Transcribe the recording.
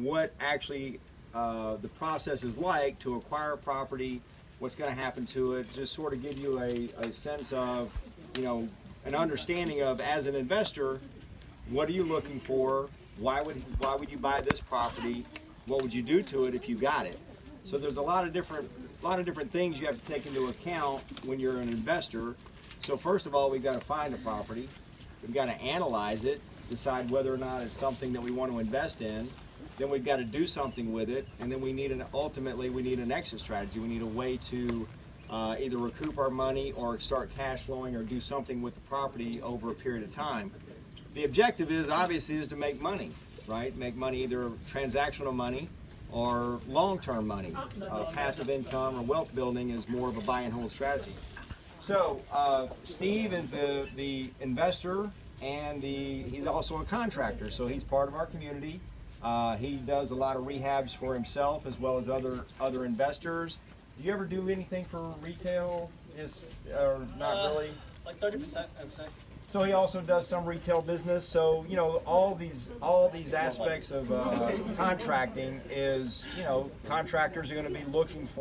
what actually the process is like to acquire a property, what's going to happen to it, just sort of give you a sense of, an understanding of, as an investor, what are you looking for? Why would you buy this property? What would you do to it if you got it? So there's a lot of different things you have to take into account when you're an investor. So first of all, we've got to find a property. We've got to analyze it, decide whether or not it's something that we want to invest in. Then we've got to do something with it, and then ultimately we need an exit strategy. We need a way to either recoup our money or start cash flowing or do something with the property over a period of time. The objective is obviously to make money, right? Make money, either transactional money or long-term money. Passive income or wealth building is more of a buy and hold strategy. So Steve is the investor, and he's also a contractor, so he's part of our community. He does a lot of rehabs for himself as well as other investors. Do you ever do anything for retail? Or not really? Like 30%, I would say. So he also does some retail business. So all these aspects of contracting is contractors are going to be looking for